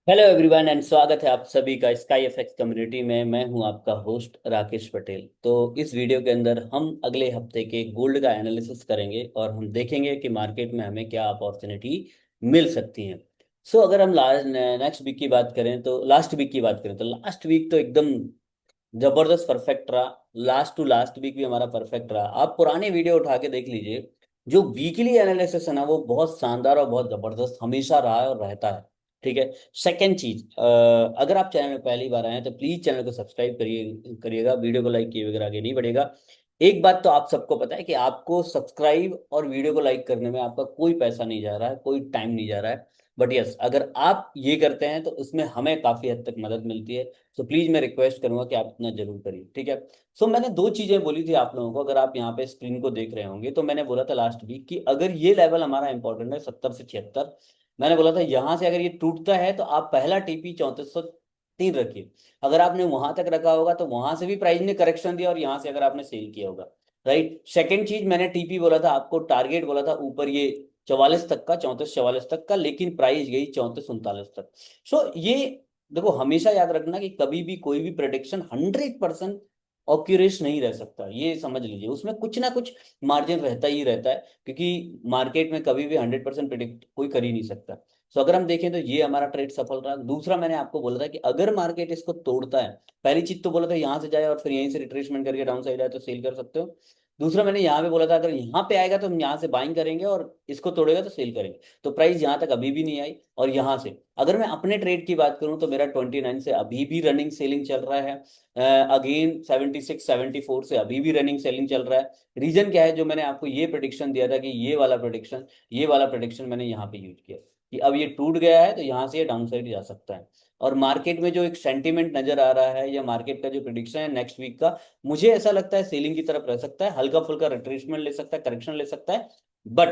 Hello everyone and स्वागत है आप सभी का स्काई एफएक्स कम्युनिटी में। मैं हूं आपका होस्ट राकेश पटेल। तो इस वीडियो के अंदर हम अगले हफ्ते के गोल्ड का एनालिसिस करेंगे और हम देखेंगे कि मार्केट में हमें क्या अपॉर्चुनिटी मिल सकती है। अगर हम नेक्स्ट वीक की बात करें तो लास्ट वीक तो एकदम जबरदस्त परफेक्ट रहा। लास्ट टू लास्ट वीक भी हमारा परफेक्ट रहा। आप पुरानी वीडियो उठा के देख लीजिए। जो वीकली एनालिसिस है ना वो बहुत शानदार और बहुत जबरदस्त हमेशा रहा है और रहता है। ठीक है। सेकंड चीज, अगर आप चैनल में पहली बार आए हैं तो प्लीज चैनल को सब्सक्राइब करिएगा। वीडियो को लाइक किए बगैर आगे नहीं बढ़ेगा। एक बात तो आप सबको पता है कि आपको सब्सक्राइब और वीडियो को लाइक करने में आपका कोई पैसा नहीं जा रहा है, कोई टाइम नहीं जा रहा है। बट यस, अगर आप ये करते हैं तो उसमें हमें काफी हद तक मदद मिलती है। प्लीज मैं रिक्वेस्ट करूंगा कि आप इतना जरूर करिए। ठीक है। मैंने दो चीजें बोली थी आप लोगों को। अगर आप यहाँ पे स्क्रीन को देख रहे होंगे तो मैंने बोला था लास्ट वीक कि अगर ये लेवल हमारा इंपॉर्टेंट है 70 से 76, मैंने बोला था यहाँ से अगर ये टूटता है तो आप पहला टीपी 3403 रखिए। अगर आपने वहां तक रखा होगा तो वहां से भी प्राइस ने करेक्शन दिया और यहाँ से अगर आपने सेल किया होगा। राइट। सेकेंड चीज, मैंने टीपी बोला था आपको, टारगेट बोला था ऊपर ये 44 तक का, 34 44 तक का, लेकिन प्राइस गई 34 39 तक। ये देखो, हमेशा याद रखना कि कभी भी कोई भी प्रेडिक्शन 100% ऑक्यूरेट नहीं रह सकता। ये समझ लीजिए, उसमें कुछ ना कुछ मार्जिन रहता ही रहता है, क्योंकि मार्केट में कभी भी 100% प्रिडिक्ट कोई कर ही नहीं सकता। अगर हम देखें तो ये हमारा ट्रेड सफल रहा। दूसरा, मैंने आपको बोला था कि अगर मार्केट इसको तोड़ता है, पहली चीज तो बोला था यहाँ से जाए और फिर यहीं से रिट्रेसमेंट करके डाउन साइड आए तो सेल कर सकते हो। दूसरा, मैंने यहाँ पे बोला था अगर यहाँ पे आएगा तो हम यहाँ से बाइंग करेंगे और इसको तोड़ेगा तो सेल करेंगे। तो प्राइस यहाँ तक अभी भी नहीं आई। और यहाँ से अगर मैं अपने ट्रेड की बात करूं तो मेरा 29 से अभी भी रनिंग सेलिंग चल रहा है। अगेन 76 74 से अभी भी रनिंग सेलिंग चल रहा है। रीजन क्या है? जो मैंने आपको ये प्रोडिक्शन दिया था कि ये वाला प्रोडिक्शन मैंने यहाँ पे यूज किया कि अब ये टूट गया है तो यहाँ से ये डाउन साइड जा सकता है। और मार्केट में जो एक सेंटीमेंट नजर आ रहा है या मार्केट का जो प्रिडिक्शन है नेक्स्ट वीक का, मुझे ऐसा लगता है सेलिंग की तरफ रह सकता है। हल्का फुल्का रिट्रेसमेंट ले सकता है, करेक्शन ले सकता है। बट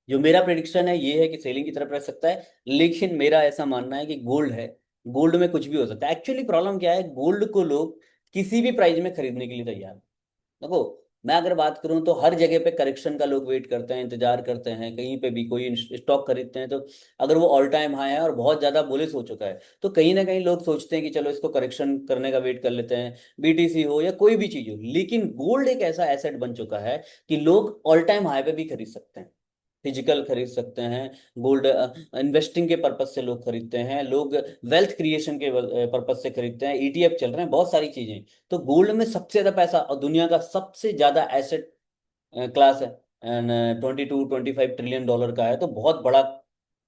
जो मेरा प्रिडिक्शन है ये है कि सेलिंग की तरफ रह सकता है। लेकिन मेरा ऐसा मानना है कि गोल्ड है, गोल्ड में कुछ भी हो सकता है। एक्चुअली प्रॉब्लम क्या है, गोल्ड को लोग किसी भी प्राइस में खरीदने के लिए तैयार हैं। देखो, मैं अगर बात करूं तो हर जगह पे करेक्शन का लोग वेट करते हैं, इंतजार करते हैं। कहीं पे भी कोई स्टॉक खरीदते हैं तो अगर वो ऑल टाइम हाई है और बहुत ज्यादा बुलिश हो चुका है तो कहीं ना कहीं लोग सोचते हैं कि चलो इसको करेक्शन करने का वेट कर लेते हैं, बीटीसी हो या कोई भी चीज हो। लेकिन गोल्ड एक ऐसा एसेट बन चुका है कि लोग ऑल टाइम हाई पे भी खरीद सकते हैं, फिजिकल खरीद सकते हैं। गोल्ड इन्वेस्टिंग के पर्पज से लोग खरीदते हैं, लोग वेल्थ क्रिएशन के पर्पज से खरीदते हैं, ईटीएफ चल रहे हैं, बहुत सारी चीजें। तो गोल्ड में सबसे ज्यादा पैसा और दुनिया का सबसे ज्यादा एसेट क्लास है। एंड 22 25 ट्रिलियन डॉलर का है, तो बहुत बड़ा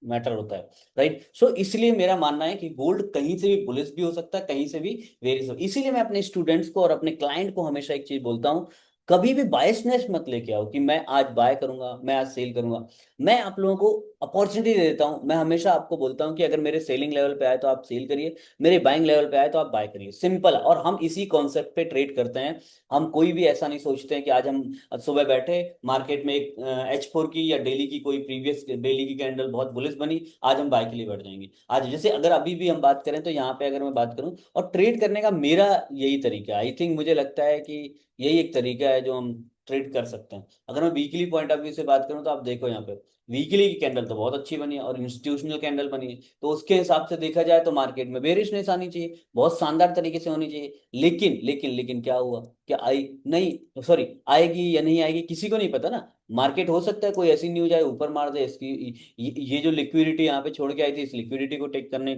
मैटर होता है। राइट। इसलिए मेरा मानना है कि गोल्ड कहीं से भी बुलिश भी हो सकता है, कहीं से भी वेरियस हो। इसीलिए मैं अपने स्टूडेंट्स को और अपने क्लाइंट को हमेशा एक चीज बोलता हूँ, कभी भी बायसनेस मत लेके आओ कि मैं आज बाय करूंगा, मैं आज सेल करूंगा। मैं आप लोगों को अपॉर्चुनिटी दे देता हूं। मैं हमेशा आपको बोलता हूं कि अगर मेरे सेलिंग लेवल पे आए तो आप सेल करिए, मेरे बाइंग लेवल पे आए तो आप बाय करिए। सिंपल। और हम इसी कॉन्सेप्ट पे ट्रेड करते हैं। हम कोई भी ऐसा नहीं सोचते हैं कि आज हम सुबह बैठे मार्केट में एक H4 की या डेली की कोई प्रीवियस डेली की कैंडल बहुत बुलिश बनी, आज हम बाय के लिए बैठ जाएंगे। आज जैसे अगर अभी भी हम बात करें तो यहाँ पे अगर मैं बात करूं और ट्रेड करने का मेरा यही तरीका है, आई थिंक मुझे लगता है कि यही एक तरीका है जो हम ट्रेड कर सकते हैं। अगर मैं वीकली पॉइंट ऑफ व्यू से बात करूं तो आप देखो यहाँ पे वीकली की कैंडल तो बहुत अच्छी बनी है और इंस्टीट्यूशनल कैंडल बनी है। तो उसके हिसाब से देखा जाए तो मार्केट में बेरिशनेस आनी चाहिए, बहुत शानदार तरीके से होनी चाहिए। लेकिन क्या हुआ? क्या आई? नहीं, सॉरी, आएगी या नहीं आएगी किसी को नहीं पता ना। मार्केट हो सकता है कोई ऐसी न्यूज आए ऊपर मार दे इसकी, ये जो लिक्विडिटी यहाँ पे छोड़ के आई थी इस लिक्विडिटी को टेक करने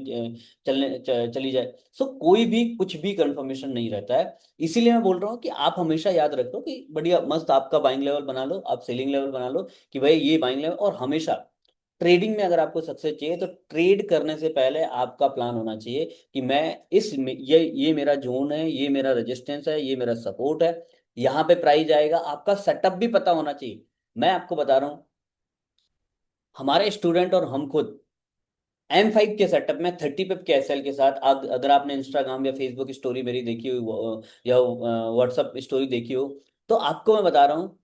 चली जाए। कोई भी कुछ भी कंफर्मेशन नहीं रहता है। इसीलिए मैं बोल रहा हूँ कि आप हमेशा याद रखो कि बढ़िया मस्त आपका बाइंग लेवल बना लो, आप सेलिंग लेवल बना लो कि भाई ये बाइंग लेवल। और हमेशा ट्रेडिंग में अगर आपको सक्सेस चाहिए तो ट्रेड करने से पहले आपका प्लान होना चाहिए कि मैं ये मेरा जोन है, ये मेरा रेजिस्टेंस है, ये मेरा सपोर्ट है, यहाँ पे प्राइस आएगा। आपका सेटअप भी पता होना चाहिए। मैं आपको बता रहा हूँ, हमारे स्टूडेंट और हम खुद M5 के सेटअप में 30 पिप के एसएल के साथ, अगर आपने इंस्टाग्राम या फेसबुक स्टोरी मेरी देखी हुई या व्हाट्सअप स्टोरी देखी हो, तो आपको मैं बता रहा हूँ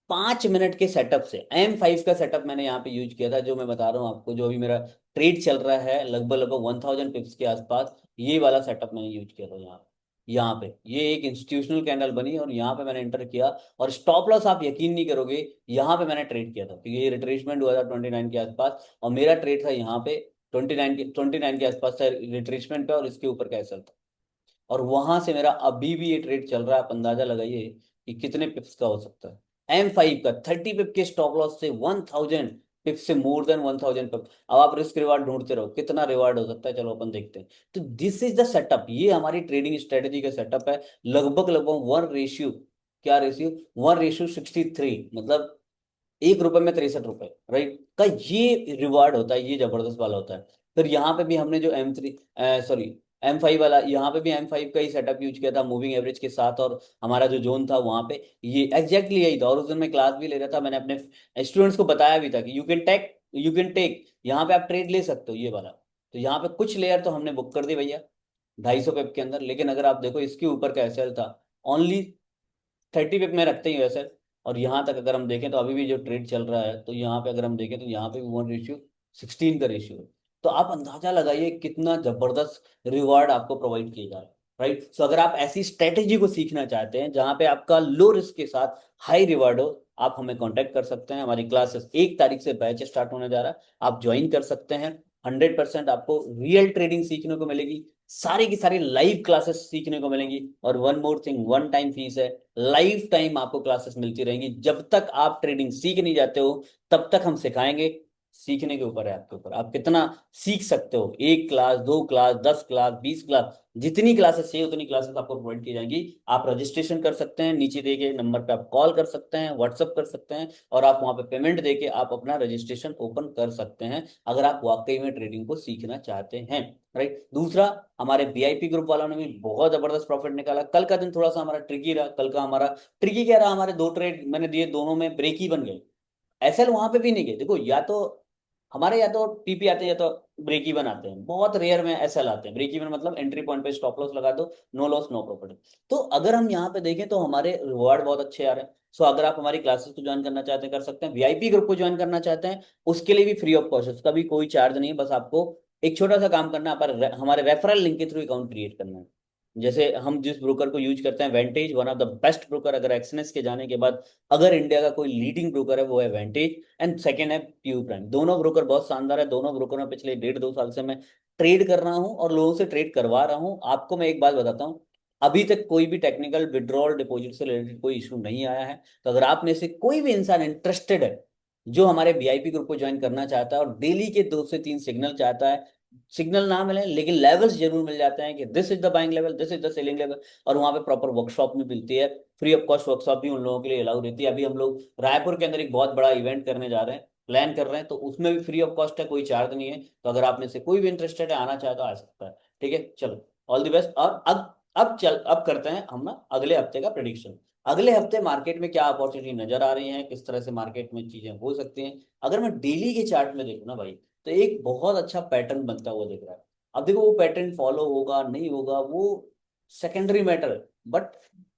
5 मिनट के सेटअप से M5 का सेटअप मैंने यहाँ पे यूज किया था। जो मैं बता रहा हूँ आपको, जो अभी मेरा ट्रेड चल रहा है लगभग लगभग 1000 पिप्स के आसपास, ये वाला सेटअप मैंने यूज किया था। यहाँ पे ये एक इंस्टीट्यूशनल कैंडल बनी और यहाँ पे मैंने एंटर किया। और स्टॉप लॉस आप यकीन नहीं करोगे, यहाँ पे मैंने ट्रेड किया था क्योंकि ये रिट्रेसमेंट हुआ था 29 के आसपास और मेरा ट्रेड था यहाँ पे 29 के आसपास था रिट्रेसमेंट पे, और इसके ऊपर का एसएल था। और वहां से मेरा अभी भी ये ट्रेड चल रहा है। आप अंदाजा लगाइए कि कितने पिप्स का हो सकता है। M5 का 30 पिप के स्टॉप लॉस से 1000 पिप से मोर देन 1000 पिप। अब आप रिस्क रिवार्ड ढूंढते रहो, कितना रिवार्ड हो सकता है, चलो अपन देखते हैं। तो दिस इज द सेटअप, ये हमारी ट्रेडिंग स्ट्रेटेजी का सेटअप है। लगभग लगभग 1 रेशियो, क्या रेशियो, 1:63, मतलब 1 रुपए में 63 रुपए, राइट, का ये रिवार्ड होता है, ये जबरदस्त वाला होता है। फिर यहाँ पे भी हमने जो M5 वाला, यहाँ पे भी M5 का ही सेटअप यूज किया था मूविंग एवरेज के साथ, और हमारा जो जोन था वहाँ पे ये एग्जैक्टली यही था। और उस दिन मैं क्लास भी ले रहा था, मैंने अपने स्टूडेंट्स को बताया भी था कि यू कैन टेक यहाँ पे आप ट्रेड ले सकते हो ये वाला। तो यहाँ पे कुछ लेयर तो हमने बुक कर दी भैया 250 पिप के अंदर। लेकिन अगर आप देखो इसके ऊपर का एसएल था ओनली 30 पिप में रखते ही वैसे। और यहाँ तक अगर हम देखें तो अभी भी जो ट्रेड चल रहा है, तो यहाँ पे अगर हम देखें तो यहाँ पे भी 1:16 का रेशियो है। तो आप अंदाजा लगाइए कितना जबरदस्त रिवार्ड आपको प्रोवाइड किया जा रहा है, राइट। सो अगर आप ऐसी स्ट्रेटेजी को सीखना चाहते हैं जहां पे आपका लो रिस्क के साथ हाई रिवार्ड हो, आप हमें कांटेक्ट कर सकते हैं। हमारी क्लासेस 1 तारीख से बैच स्टार्ट होने जा रहा है, आप ज्वाइन कर सकते हैं। 100% आपको रियल ट्रेडिंग सीखने को मिलेगी, सारी की सारी लाइव क्लासेस सीखने को मिलेंगी। और one more thing, one time fees है, लाइफ टाइम आपको क्लासेस मिलती रहेंगी। जब तक आप ट्रेडिंग सीख नहीं जाते हो तब तक हम सिखाएंगे। सीखने के ऊपर है आपके ऊपर, आप कितना सीख सकते हो। 1 क्लास, 2 क्लास, 10 क्लास, 20 क्लास, जितनी क्लासेस चाहिए उतनी क्लासेस आपको प्रोवाइड की जाएंगी। आप रजिस्ट्रेशन कर सकते हैं, नीचे दिए गए नंबर पे आप कॉल कर सकते हैं, व्हाट्सअप कर सकते हैं, और आप वहां पे पेमेंट देके आप अपना रजिस्ट्रेशन ओपन कर सकते हैं, अगर आप वाकई में ट्रेडिंग को सीखना चाहते हैं, राइट। दूसरा, हमारे वीआईपी ग्रुप वालों ने भी बहुत जबरदस्त प्रॉफिट निकाला। कल का दिन थोड़ा सा हमारा ट्रिकी रहा, कल का हमारा ट्रिकी क्या रहा, हमारे 2 ट्रेड मैंने दिए, दोनों में ब्रेक ही बन गए। एसएल वहां पे भी नहीं गए, देखो या तो हमारे या तो टीपी आते हैं या तो ब्रेक इवन आते हैं, बहुत रेयर में एसएल आते हैं। ब्रेक इवन मतलब एंट्री पॉइंट पे स्टॉप लॉस लगा दो, नो लॉस नो प्रॉफिट। तो अगर हम यहाँ पे देखें तो हमारे रिवॉर्ड बहुत अच्छे आ रहे हैं। सो अगर आप हमारी क्लासेस को ज्वाइन करना चाहते हैं कर सकते हैं, वीआईपी ग्रुप को ज्वाइन करना चाहते हैं उसके लिए भी फ्री ऑफ कॉस्ट, उसका भी कोई चार्ज नहीं है। बस आपको एक छोटा सा काम करना है, हमारे रेफरल लिंक के थ्रू अकाउंट क्रिएट करना है। जैसे हम जिस ब्रोकर को यूज करते हैं Vantage, one of the best broker, अगर एक्सनेस के जाने के बाद अगर इंडिया का कोई लीडिंग ब्रोकर है वो है वेंटेज, एंड सेकेंड है ट्यूब प्राइम। दोनों ब्रोकर बहुत शानदार है, दोनों ब्रोकर में पिछले 1.5-2 साल से मैं ट्रेड कर रहा हूँ और लोगों से ट्रेड करवा रहा हूँ। आपको मैं एक बात बताता हूँ, अभी तक कोई भी टेक्निकल विड्रॉल डिपॉजिट से रिलेटेड कोई इशू नहीं आया है। तो अगर आप में से कोई भी इंसान इंटरेस्टेड है जो हमारे वीआईपी ग्रुप को ज्वाइन करना चाहता है और डेली के 2 से 3 सिग्नल चाहता है, सिग्नल ना मिले लेकिन लेवल्स जरूर मिल जाते हैं कि this is the buying level, this is the selling level, और वहां पे प्रॉपर वर्कशॉप भी मिलती है। फ्री ऑफ कॉस्ट वर्कशॉप भी उन लोगों के लिए अलाउ रहती है। अभी हम लोग रायपुर के अंदर एक बहुत बड़ा इवेंट करने जा रहे हैं, प्लान कर रहे हैं, तो उसमें भी फ्री ऑफ कॉस्ट है, कोई चार्ज नहीं है। तो अगर आप में से कोई भी इंटरेस्टेड है, आना चाहे तो आ सकता है। ठीक है, चलो, ऑल द बेस्ट। और अब करते हैं हम ना अगले हफ्ते का प्रिडिक्शन। अगले हफ्ते मार्केट में क्या अपॉर्चुनिटी नजर आ रही है, किस तरह से मार्केट में चीजें हो सकती हैं। अगर मैं डेली के चार्ट में देखूँ ना भाई, तो एक बहुत अच्छा पैटर्न बनता हुआ दिख रहा है। अब देखो वो पैटर्न फॉलो होगा नहीं होगा वो सेकेंडरी मैटर है, बट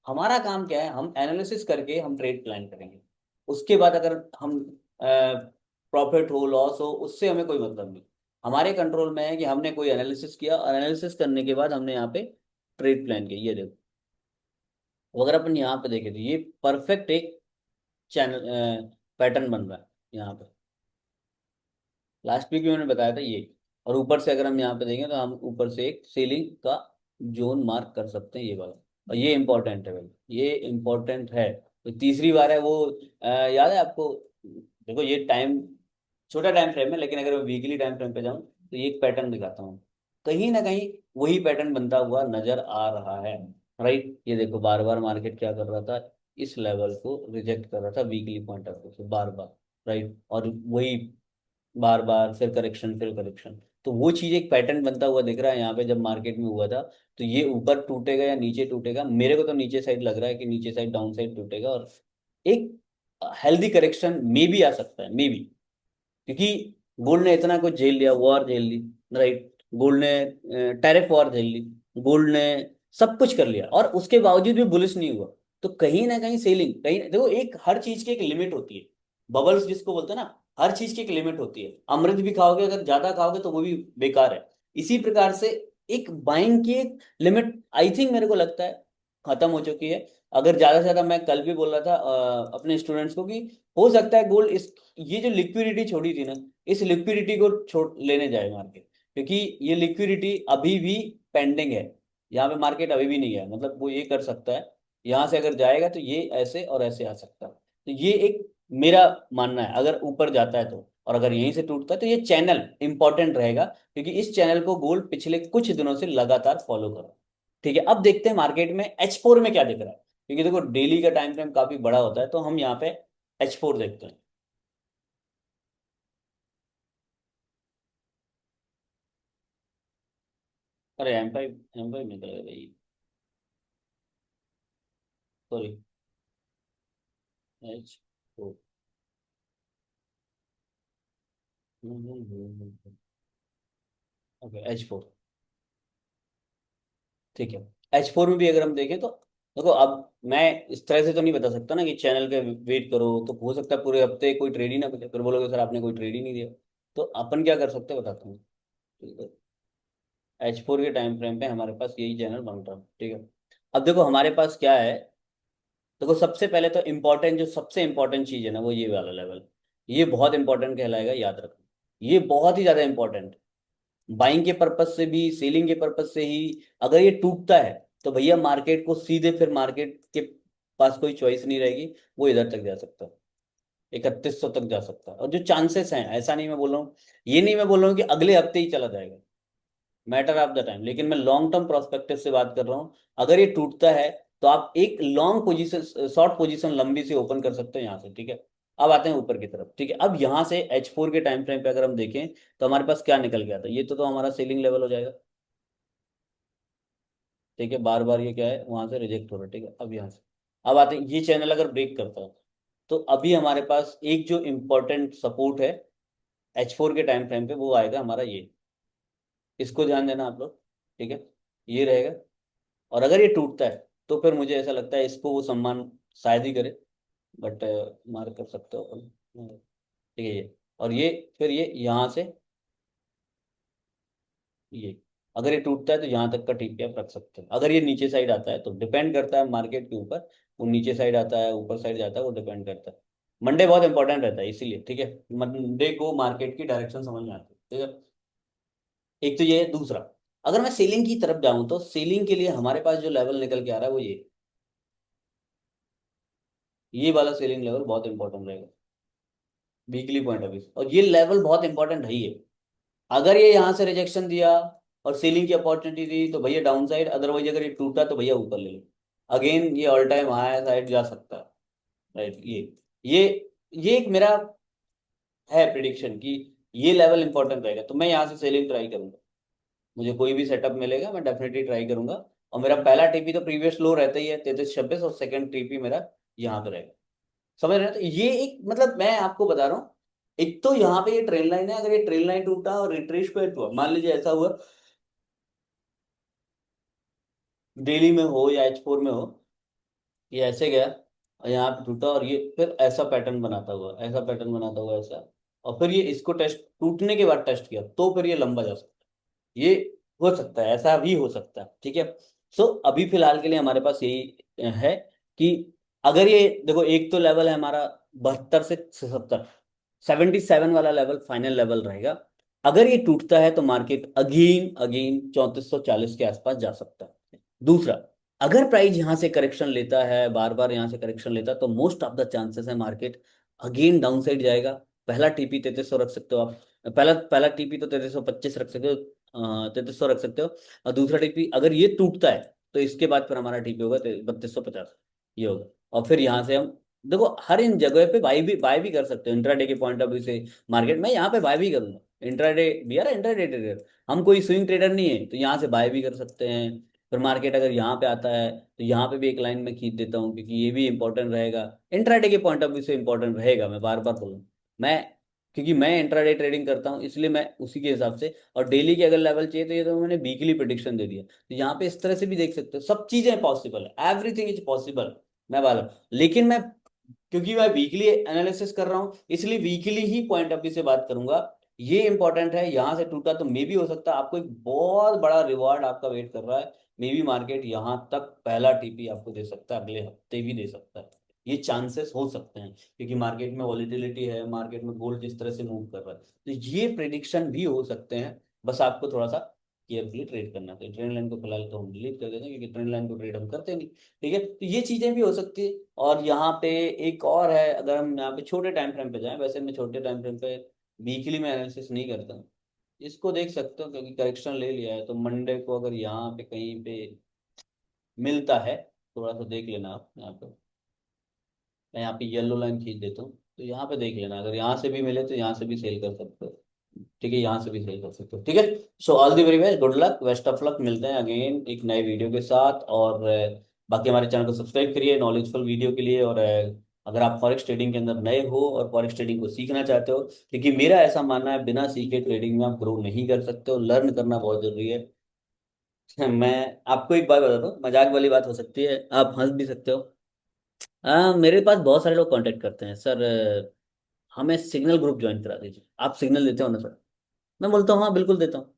हमारा काम क्या है, हम एनालिसिस करके हम ट्रेड प्लान करेंगे। उसके बाद अगर हम प्रॉफिट हो लॉस हो उससे हमें कोई मतलब नहीं। हमारे कंट्रोल में है कि हमने कोई एनालिसिस किया, और एनालिसिस करने के बाद हमने यहाँ पे ट्रेड प्लान किया। ये देखो, तो अगर अपन यहाँ पे देखें तो ये परफेक्ट एक चैनल पैटर्न बन रहा है यहाँ पे। लास्ट वीक में मैंने बताया था ये। और ऊपर से अगर हम यहाँ पे देखें तो हम ऊपर से एक सेलिंग का जोन मार्क कर सकते हैं, ये वाला। और ये इंपॉर्टेंट है भाई, ये इंपॉर्टेंट है। तो तीसरी बार है वो, याद है आपको। देखो ये टाइम छोटा टाइम फ्रेम है, लेकिन अगर मैं वीकली टाइम फ्रेम पे जाऊँ तो ये एक पैटर्न दिखाता हूँ। कहीं ना कहीं वही पैटर्न बनता हुआ नजर आ रहा है, राइट। ये देखो बार बार मार्केट क्या कर रहा था, इस लेवल को रिजेक्ट कर रहा था वीकली पॉइंट ऑफ व्यू से बार बार, राइट। और वही बार बार फिर करेक्शन फिर करेक्शन। तो वो चीज एक पैटर्न बनता हुआ दिख रहा है यहाँ पे। जब मार्केट में हुआ था तो ये ऊपर टूटेगा या नीचे टूटेगा, मेरे को तो नीचे साइड लग रहा है कि नीचे साइड डाउन साइड टूटेगा, और एक हेल्दी करेक्शन मे भी आ सकता है, मे बी। क्योंकि गोल्ड ने इतना कुछ झेल लिया, वॉर झेल ली, राइट। गोल्ड ने टैरिफ वॉर झेल ली, गोल्ड ने सब कुछ कर लिया, और उसके बावजूद भी बुलिश नहीं हुआ। तो कहीं ना कहीं सेलिंग, कहीं देखो एक हर चीज की एक लिमिट होती है। बबल्स जिसको बोलते हैं ना, हर चीज की एक लिमिट होती है। अमृत भी खाओगे, अगर ज्यादा खाओगे तो वो भी बेकार है। इसी प्रकार से एक बाइंग की एक लिमिट, आई थिंक मेरे को लगता है खत्म हो चुकी है। अगर ज्यादा से ज्यादा, मैं कल भी बोल रहा था अपने स्टूडेंट्स को कि हो सकता है गोल्ड इस, ये जो लिक्विडिटी छोड़ी थी ना, इस लिक्विडिटी को छोड़ लेने जाए मार्केट, क्योंकि ये लिक्विडिटी अभी भी पेंडिंग है, यहाँ पे मार्केट अभी भी नहीं है, मतलब वो ये कर सकता है, यहाँ से अगर जाएगा तो ये ऐसे और ऐसे आ सकता है। तो ये एक मेरा मानना है, अगर ऊपर जाता है तो, और अगर यहीं से टूटता है तो ये चैनल इंपॉर्टेंट रहेगा, क्योंकि इस चैनल को गोल्ड पिछले कुछ दिनों से लगातार फॉलो कर रहा है। ठीक है, अब देखते हैं मार्केट में H4 में क्या दिख रहा है, क्योंकि देखो डेली का टाइम फ्रेम काफी बड़ा होता है, तो हम यहाँ पे H4 देखते हैं। अरे M5 निकल गया भाई, सॉरी, H4। ओके H4, ठीक है। H4 में भी अगर हम देखें तो देखो, अब मैं इस तरह से तो नहीं बता सकता ना कि चैनल के वेट करो, तो हो सकता है पूरे हफ्ते कोई ट्रेड ही ना मिले, फिर बोलोगे सर आपने कोई ट्रेड ही नहीं दिया। तो अपन क्या कर सकते हैं बताता हूँ। H4 के टाइम फ्रेम पे हमारे पास यही चैनल बन रहा है, ठीक है। अब देखो हमारे पास क्या है, देखो सबसे पहले तो इम्पोर्टेंट, जो सबसे इम्पोर्टेंट चीज है ना, वो ये वाला लेवल, ये बहुत इंपॉर्टेंट कहलाएगा, याद रखना। ये बहुत ही ज्यादा इंपॉर्टेंट, बाइंग के पर्पज से भी, सेलिंग के पर्पज से ही। अगर ये टूटता है तो भैया मार्केट को सीधे, फिर मार्केट के पास कोई चॉइस नहीं रहेगी, वो इधर तक जा सकता है, 3100 तक जा सकता है। और जो चांसेस हैं, ऐसा नहीं मैं बोल रहा हूँ, ये नहीं मैं बोल रहा हूँ कि अगले हफ्ते ही चला जाएगा, मैटर ऑफ द टाइम, लेकिन मैं लॉन्ग टर्म प्रोस्पेक्टिव से बात कर रहा हूँ। अगर ये टूटता है तो आप एक लॉन्ग पोजीशन, शॉर्ट पोजीशन लंबी से ओपन कर सकते हो यहाँ से, ठीक है। अब आते हैं ऊपर की तरफ, ठीक है। अब यहाँ से H4 के टाइम फ्रेम पे अगर हम देखें तो हमारे पास क्या निकल गया था, ये तो हमारा सेलिंग लेवल हो जाएगा, ठीक है। बार बार ये क्या है, वहां से रिजेक्ट हो रहा है, ठीक है। अब यहाँ से अब आते हैं, ये चैनल अगर ब्रेक करता है तो अभी हमारे पास एक जो इम्पोर्टेंट सपोर्ट है H4 के टाइम फ्रेम पे, वो आएगा हमारा ये, इसको ध्यान देना आप लोग, ठीक है। ये रहेगा, और अगर ये टूटता है तो फिर मुझे ऐसा लगता है इसको वो सम्मान शायद ही करे, बट मार कर सकते हो अपन, ठीक है ये। और ये फिर ये यहाँ से ये, अगर ये टूटता है तो यहाँ तक का टीपी आप रख सकते हैं। अगर ये नीचे साइड आता है तो डिपेंड करता है मार्केट के ऊपर, वो नीचे साइड आता है ऊपर साइड जाता है, वो डिपेंड करता है। मंडे बहुत इंपॉर्टेंट रहता है इसीलिए, ठीक है। मंडे को मार्केट की डायरेक्शन समझ में आती है, ठीक है। एक तो ये है, दूसरा, अगर मैं सेलिंग की तरफ जाऊं तो सेलिंग के लिए हमारे पास जो लेवल निकल के आ रहा है वो ये वाला सेलिंग लेवल बहुत इंपॉर्टेंट रहेगा वीकली पॉइंट ऑफ व्यू से। और ये लेवल बहुत इंपॉर्टेंट है ही है। अगर ये यहाँ से रिजेक्शन दिया और सेलिंग की अपॉर्चुनिटी दी तो भैया डाउन साइड, अदरवाइज अगर ये टूटा तो भैया ऊपर ले लो, अगेन ये ऑल टाइम हाई साइड जा सकता है, राइट। ये ये एक मेरा है प्रिडिक्शन कि ये लेवल इंपॉर्टेंट रहेगा, तो मैं यहाँ से सेलिंग ट्राई करूंगा। मुझे कोई भी सेटअप मिलेगा मैं डेफिनेटली ट्राई करूंगा। और मेरा पहला टीपी तो प्रीवियस लो रहता ही है 3326, और सेकंड टीपी मेरा यहाँ पे रहेगा, समझ रहे हैं। तो ये एक, मतलब मैं आपको बता रहा हूँ, एक तो यहाँ पे ये ट्रेन लाइन है, अगर ये ट्रेन लाइन टूटा और रिट्रेस पे हुआ, मान लीजिए ऐसा हुआ डेली में हो या H4 में हो, ये ऐसे गया और यहाँ पे टूटा, और ये फिर ऐसा पैटर्न बनाता हुआ, ऐसा पैटर्न बनाता हुआ, ऐसा, और फिर ये इसको टेस्ट, टूटने के बाद टेस्ट किया तो फिर ये लंबा जा सकता है, ये हो सकता है, ऐसा भी हो सकता है, ठीक है। सो अभी फिलहाल के लिए हमारे पास यही है कि अगर ये देखो, एक तो लेवल है हमारा 72 से 70, 77 वाला लेवल फाइनल लेवल रहेगा। अगर ये टूटता है तो मार्केट अगेन अगेन 3440 के आसपास जा सकता है। दूसरा, अगर प्राइस यहां से करेक्शन लेता है, बार बार यहां से करेक्शन लेता है, तो मोस्ट ऑफ द चांसेस है मार्केट अगेन डाउन साइड जाएगा। पहला टीपी 3300 रख सकते हो आप, पहला पहला टीपी तो 3325 रख सकते हो, 3300 रख सकते हो। और दूसरा टीपी अगर ये टूटता है तो इसके बाद फिर हमारा टीपी होगा 3250, ये होगा। और फिर यहाँ से हम देखो हर इन जगह पे बाय भी कर सकते हो इंट्राडे के पॉइंट ऑफ व्यू से। मार्केट में यहाँ पे बाय भी करूंगा, इंट्राडे भी यार, इंट्राडे ट्रेडर, हम कोई स्विंग ट्रेडर नहीं है, तो यहाँ से बाय भी कर सकते हैं। फिर मार्केट अगर यहाँ पे आता है तो यहाँ पे भी एक लाइन में खींच देता हूँ, क्योंकि ये भी इंपॉर्टेंट रहेगा, इंट्राडे के पॉइंट ऑफ व्यू से इंपॉर्टेंट रहेगा, मैं बार बार बोलूँ। मैं, क्योंकि मैं इंट्राडे ट्रेडिंग करता हूँ इसलिए मैं उसी के हिसाब से, और डेली के अगर लेवल चाहिए तो ये तो मैंने वीकली प्रिडिक्शन दे दिया, तो यहाँ पे इस तरह से भी देख सकते हो, सब चीजें पॉसिबल है, एवरीथिंग इज पॉसिबल। मैं वाला, लेकिन मैं, क्योंकि मैं वीकली एनालिसिस कर रहा हूँ इसलिए weekly he point of view से बात करूंगा। ये इंपॉर्टेंट है, यहां से टूटा तो मे भी हो सकता है आपको एक बहुत बड़ा रिवॉर्ड आपका वेट कर रहा है, मे बी मार्केट यहां तक पहला टीपी आपको दे सकता है, अगले हफ्ते भी दे सकता है। ये चांसेस हो सकते हैं, क्योंकि मार्केट में वॉलीटिलिटी है, मार्केट में गोल्ड जिस तरह से मूव कर रहा है, तो ये प्रिडिक्शन भी हो सकते हैं। बस आपको थोड़ा सा केयरफुली ट्रेड करना चाहिए। ट्रेंड लाइन को फिलहाल तो हम डिलीट कर देते हैं, क्योंकि ट्रेंड लाइन को ट्रेड हम करते नहीं। ठीक है, तो ये चीजें भी हो सकती है। और यहाँ पे एक और है, अगर हम यहाँ पे छोटे टाइम फ्रेम पे जाएं, वैसे मैं छोटे टाइम फ्रेम पे वीकली में एनालिसिस नहीं करता हूँ, इसको देख सकते हो, क्योंकि करेक्शन ले लिया है। तो मंडे को अगर यहाँ पे कहीं पे मिलता है, थोड़ा सा देख लेना आप यहाँ पे। मैं यहाँ पे येलो लाइन खींच देता हूँ, तो यहाँ पे देख लेना, अगर यहाँ से भी मिले तो यहाँ से भी सेल कर सकते हो। ठीक है, यहाँ से भी सेल कर सकते हो। ठीक है, so all the very best, good luck, best of luck. मिलते हैं अगेन एक नए वीडियो के साथ। और बाकी हमारे चैनल को सब्सक्राइब करिए नॉलेजफुल वीडियो के लिए। और अगर आप फॉरेक्स ट्रेडिंग के अंदर नए हो और फॉरेक्स ट्रेडिंग को सीखना चाहते हो, क्योंकि मेरा ऐसा मानना है, बिना सीखे ट्रेडिंग में आप ग्रो नहीं कर सकते हो, लर्न करना बहुत जरूरी है। मैं आपको एक बात बताता हूँ, मजाक वाली बात हो सकती है, आप हंस भी सकते हो। मेरे पास बहुत सारे लोग कांटेक्ट करते हैं, सर हमें सिग्नल ग्रुप ज्वाइन करा दीजिए, आप सिग्नल देते हो ना सर? मैं बोलता हूँ हाँ बिल्कुल देता हूँ।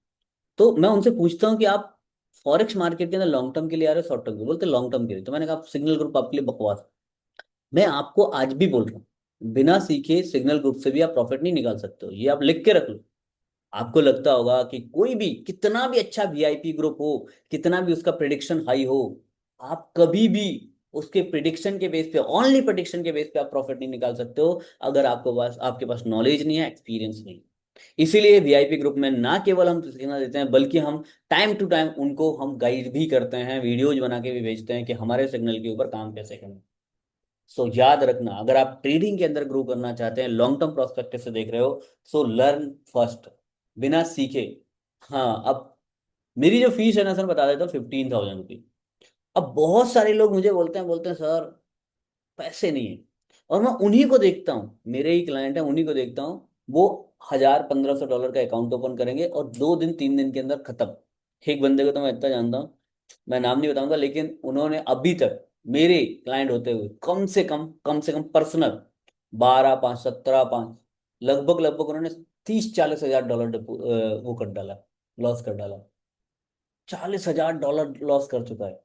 तो मैं उनसे पूछता हूँ कि आप फॉरेक्स मार्केट के अंदर लॉन्ग टर्म के लिए आ रहे हो शॉर्ट टर्म के लिए? बोलते लॉन्ग टर्म के लिए। तो मैंने कहा सिग्नल ग्रुप आपके लिए बकवास है। मैं आपको आज भी बोल रहा हूँ, बिना सीखे सिग्नल ग्रुप से भी आप प्रॉफिट नहीं निकाल सकते हो, ये आप लिख के रख लो। आपको लगता होगा कि कोई भी कितना भी अच्छा वीआईपी ग्रुप हो, कितना भी उसका प्रिडिक्शन हाई हो, आप कभी भी उसके प्रिडिक्शन के बेस पे, ओनली प्रिडिक्शन के बेस पे आप प्रॉफिट नहीं निकाल सकते हो, अगर आपके पास नॉलेज नहीं है, एक्सपीरियंस नहीं। इसीलिए वीआईपी ग्रुप में ना केवल हम सिग्नल देते हैं, बल्कि हम टाइम टू टाइम उनको हम गाइड भी करते हैं, वीडियोज बना के भी भेजते हैं कि हमारे सिग्नल के ऊपर काम कैसे करना। सो याद रखना, अगर आप ट्रेडिंग के अंदर ग्रो करना चाहते हैं, लॉन्ग टर्म प्रोस्पेक्टिव से देख रहे हो, सो लर्न फर्स्ट, बिना सीखे। हाँ, अब मेरी जो फीस है ना सर, बता देता हूँ, 15,000 रुपीज। अब बहुत सारे लोग मुझे बोलते हैं सर पैसे नहीं है। और मैं उन्हीं को देखता हूँ, मेरे ही क्लाइंट है, उन्हीं को देखता हूँ, वो 1,000 1,500 डॉलर का अकाउंट ओपन करेंगे और 2 दिन 3 दिन के अंदर खत्म। एक बंदे को तो मैं इतना जानता हूँ, मैं नाम नहीं बताऊंगा, लेकिन उन्होंने अभी तक मेरे क्लाइंट होते हुए कम से कम पर्सनल 12 5 17 5, लगभग लगभग उन्होंने 30 40 हजार डॉलर वो कर डाला, लॉस कर डाला। 40 हजार डॉलर लॉस कर चुका है।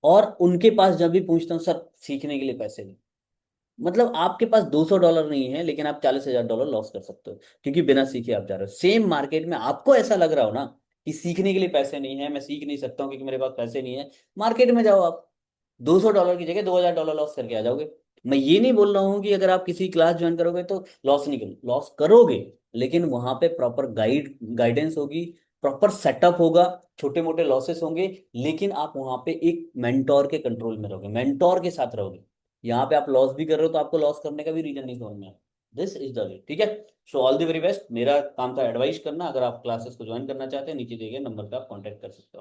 और उनके पास जब भी पूछता हूँ, सर सीखने के लिए पैसे नहीं। मतलब आपके पास $200 नहीं है, लेकिन आप 40 हजार डॉलर लॉस कर सकते हो, क्योंकि बिना सीखे आप जा रहे हो। सेम मार्केट में आपको ऐसा लग रहा हो ना कि सीखने के लिए पैसे नहीं है, मैं सीख नहीं सकता हूँ क्योंकि मेरे पास पैसे नहीं है, मार्केट में जाओ आप, $200 की जगह $2,000 लॉस करके आ जाओगे। मैं ये नहीं बोल रहा हूँ कि अगर आप किसी क्लास ज्वाइन करोगे तो लॉस नहीं करोगे, लॉस करोगे, लेकिन वहां पे प्रॉपर गाइडेंस होगी, प्रॉपर सेटअप होगा, छोटे मोटे लॉसेस होंगे, लेकिन आप वहां पे एक मेंटोर के कंट्रोल में रहोगे, मेंटोर के साथ रहोगे। यहाँ पे आप लॉस भी कर रहे हो तो आपको लॉस करने का भी रीजन नहीं समझ में आया। This is the way. ठीक है, so all the very best. मेरा काम था एडवाइस करना, अगर आप क्लासेस को ज्वाइन करना चाहते हैं, नीचे दिए गए नंबर पे आप कॉन्टेक्ट कर सकते हो।